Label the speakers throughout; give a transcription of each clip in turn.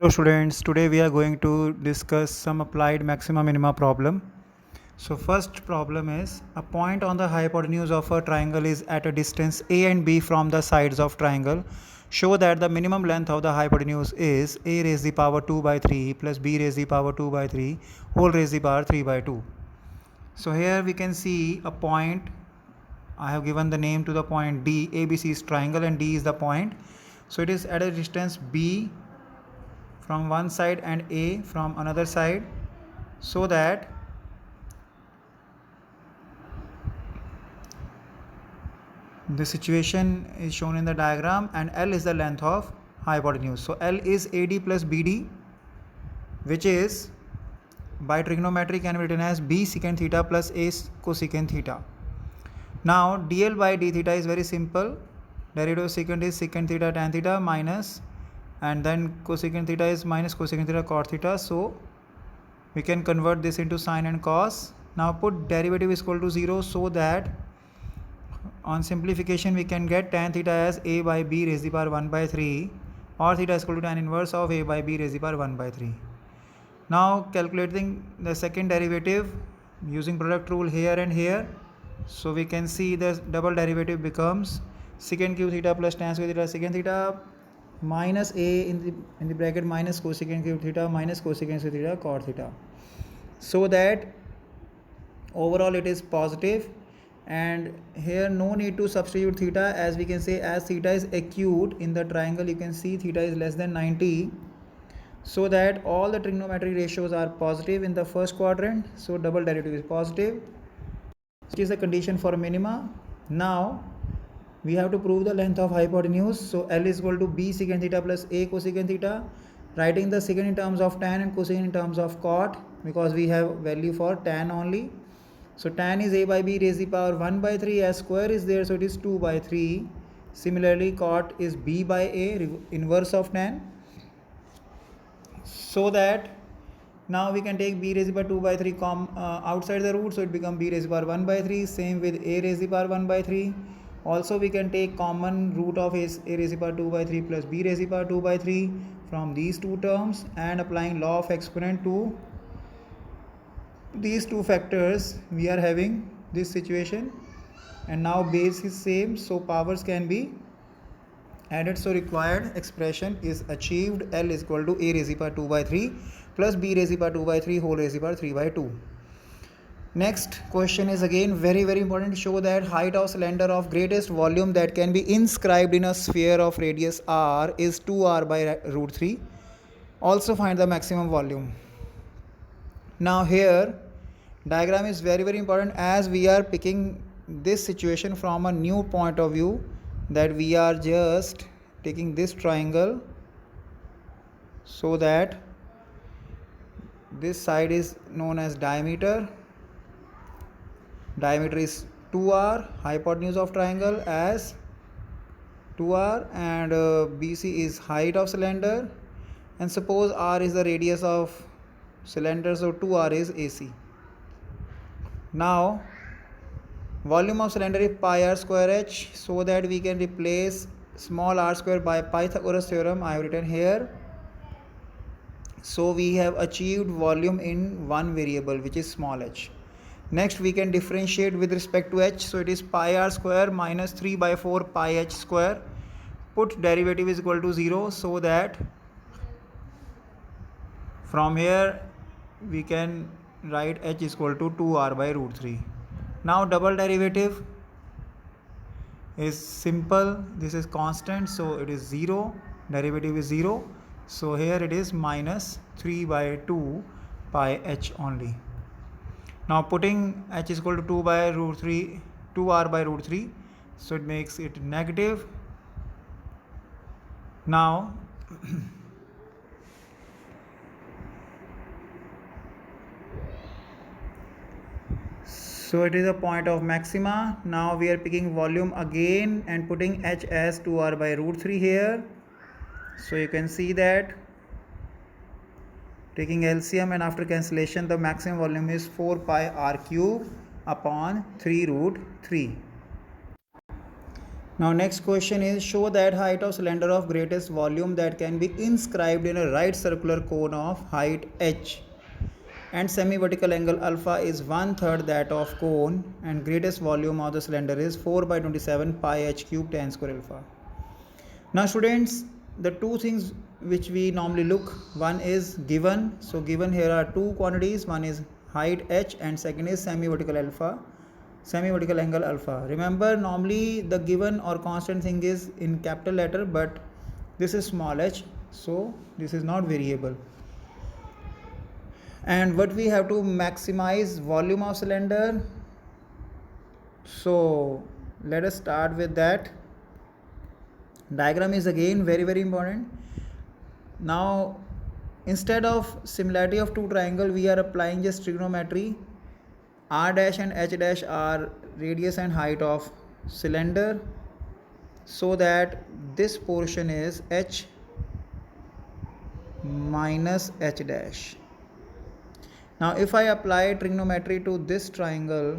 Speaker 1: Hello students, today we are going to discuss some applied maxima minima problem. So first problem is a point on the hypotenuse of a triangle is at a distance a and b from the sides of triangle. Show that the minimum length of the hypotenuse is a raised to the power 2 by 3 plus b raised to the power 2 by 3 whole raised to the power 3 by 2. So here we can see a point. I have given the name to the point D. ABC is triangle and D is the point. So it is at a distance b from one side and A from another side, so that the situation is shown in the diagram and L is the length of hypotenuse. So L is AD plus BD, which is by trigonometry can be written as B secant theta plus A cosecant theta. Now dl by d theta is very simple. Derivative of secant is secant theta tan theta minus, and then cosecant theta is minus cosecant theta cot theta. So we can convert this into sine and cos. Now put derivative is equal to 0, so that on simplification we can get tan theta as a by b raised to the power 1 by 3, or theta is equal to tan inverse of a by b raised to the power 1 by 3. Now calculating the second derivative using product rule here and here, so we can see the double derivative becomes secant cube theta plus tan square theta secant theta minus a in the bracket minus cosecant cube theta minus cosecant square theta cot theta, so that overall it is positive. And here no need to substitute theta, as we can say as theta is acute in the triangle, you can see theta is less than 90, so that all the trigonometric ratios are positive in the first quadrant, so double derivative is positive, which is the condition for minima. Now we have to prove the length of hypotenuse. So L is equal to b secant theta plus a cosecant theta, writing the secant in terms of tan and cosecant in terms of cot, because we have value for tan only. So tan is a by b raised to the power 1 by 3, as square is there, so it is 2 by 3. Similarly cot is b by a, inverse of tan, so that now we can take b raised to the power 2 by 3 outside the root, so it becomes b raised to the power 1 by 3. Same with a raised to the power 1 by 3. Also we can take common root of a raised to the power 2 by 3 plus b raised to the power 2 by 3 from these two terms, and applying law of exponent to these two factors we are having this situation. And now base is same, so powers can be added, so required expression is achieved. L is equal to a raised to the power 2 by 3 plus b raised to the power 2 by 3 whole raised to the power 3 by 2. Next question is again very important. Show that height of cylinder of greatest volume that can be inscribed in a sphere of radius r is 2r by root 3. Also find the maximum volume. Now here diagram is very important, as we are picking this situation from a new point of view, that we are just taking this triangle, so that this side is known as diameter is 2r, hypotenuse of triangle as 2r, and BC is height of cylinder, and suppose r is the radius of cylinder, so 2r is AC. Now volume of cylinder is pi r square h, so that we can replace small r square by Pythagoras theorem I have written here. So we have achieved volume in one variable, which is small h. Next we can differentiate with respect to h, so it is pi r square minus 3 by 4 pi h square. Put derivative is equal to 0, so that from here we can write h is equal to 2r by root 3. Now double derivative is simple, this is constant, so it is 0, derivative is 0, so here it is minus 3 by 2 pi h only. Now putting h is equal to 2 by root 3, 2r by root 3, so it makes it negative. Now so it is a point of maxima. Now we are picking volume again and putting h as 2r by root 3 here. So you can see that taking LCM and after cancellation the maximum volume is 4 pi r cube upon 3 root 3. Now next question is, show that height of cylinder of greatest volume that can be inscribed in a right circular cone of height h and semi-vertical angle alpha is 1/3 that of cone and greatest volume of the cylinder is 4/27 pi h cube tan square alpha. Now students, the two things which we normally look, one is given. So given here are two quantities, one is height h and second is semi-vertical angle alpha. Remember, normally the given or constant thing is in capital letter, but this is small h, so this is not variable. And what we have to maximize volume of cylinder. So let us start with that. Diagram is again very important. Now instead of similarity of two triangle, we are applying just trigonometry. R dash and H dash are radius and height of cylinder, so that this portion is H minus H dash. Now if I apply trigonometry to this triangle,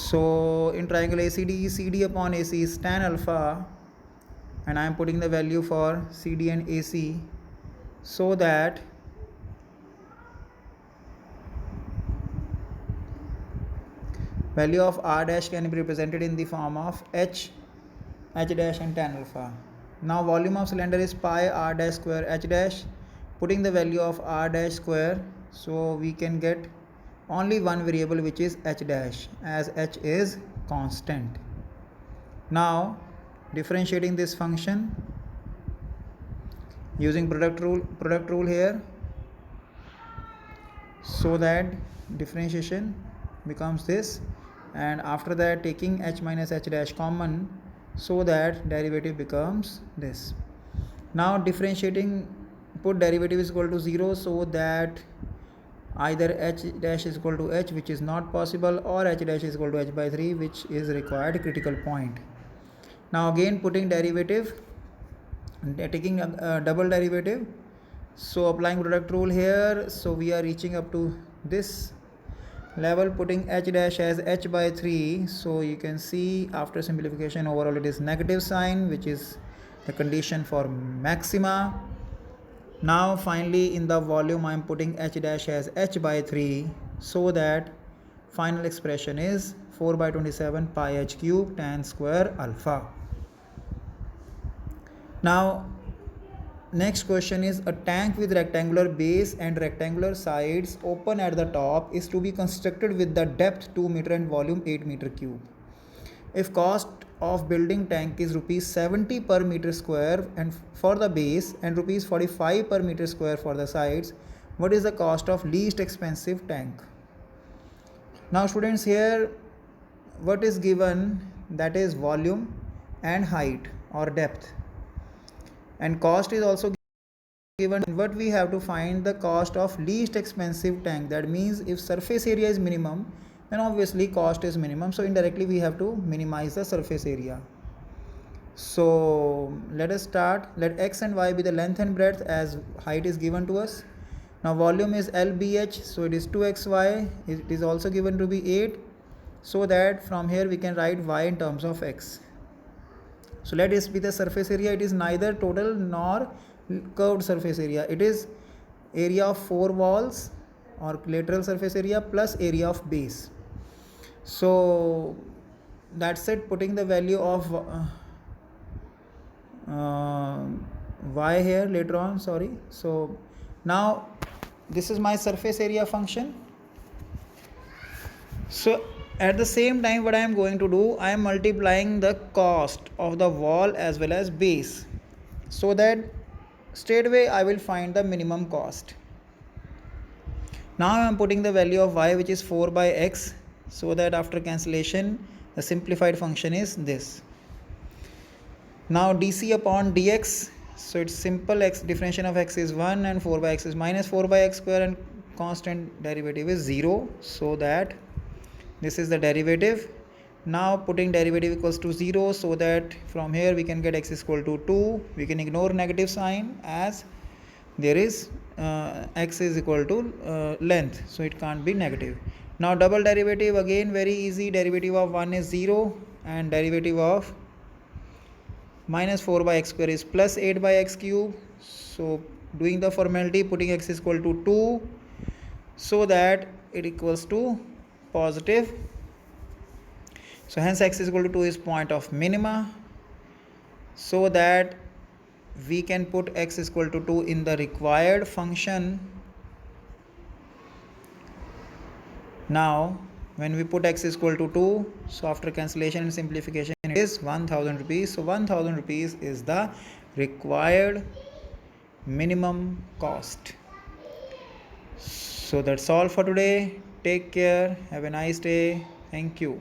Speaker 1: so in triangle ACD, CD upon AC is tan alpha, and I am putting the value for CD and AC, so that value of R dash can be represented in the form of H dash and tan alpha. Now volume of cylinder is pi R dash square H dash, putting the value of R dash square, so we can get only one variable, which is H dash, as H is constant. Now differentiating this function using product rule here, so that differentiation becomes this, and after that taking H minus H dash common, so that derivative becomes this. Now differentiating, put derivative is equal to 0, so that either H dash is equal to H, which is not possible, or H dash is equal to H by 3, which is required critical point. Now again putting derivative, taking a double derivative, so applying product rule here, so we are reaching up to this level, putting H dash as H by 3, so you can see after simplification overall it is negative sign, which is the condition for maxima. Now finally in the volume I am putting H dash as H by 3, so that final expression is 4/27 pi h cube tan square alpha. Now next question is, a tank with rectangular base and rectangular sides open at the top is to be constructed with the depth 2 meter and volume 8 meter cube. If cost of building tank is rupees 70 per meter square and for the base and rupees 45 per meter square for the sides, what is the cost of least expensive tank? Now students, here what is given, that is volume and height or depth, and cost is also given. What we have to find the cost of least expensive tank. That means if surface area is minimum, then obviously cost is minimum, so indirectly we have to minimize the surface area. So let us start. Let x and y be the length and breadth, as height is given to us. Now volume is LBH, so it is 2xy. It is also given to be 8, so that from here we can write y in terms of x. So let this be the surface area. It is neither total nor curved surface area. It is area of 4 walls or lateral surface area plus area of base. So that's it, putting the value of y here later on, sorry. So now this is my surface area function. So at the same time, what I am going to do, I am multiplying the cost of the wall as well as base, so that straight away I will find the minimum cost. Now I am putting the value of y, which is 4 by x, so that after cancellation the simplified function is this. Now dc upon dx, so it's simple, x differentiation of x is 1 and 4 by x is minus 4 by x square, and constant derivative is 0, so that this is the derivative. Now putting derivative equals to 0, so that from here we can get x is equal to 2. We can ignore negative sign, as there is x is equal to length, so it can't be negative. Now double derivative, again very easy. Derivative of 1 is 0 and derivative of minus 4 by x square is plus 8 by x cube. So doing the formality, putting x is equal to 2 so that it equals to positive. So hence x is equal to 2 is point of minima, so that we can put x is equal to 2 in the required function. Now when we put x is equal to 2, so after cancellation and simplification it is 1000 rupees. So 1000 rupees is the required minimum cost. So that's all for today. Take care. Have a nice day. Thank you.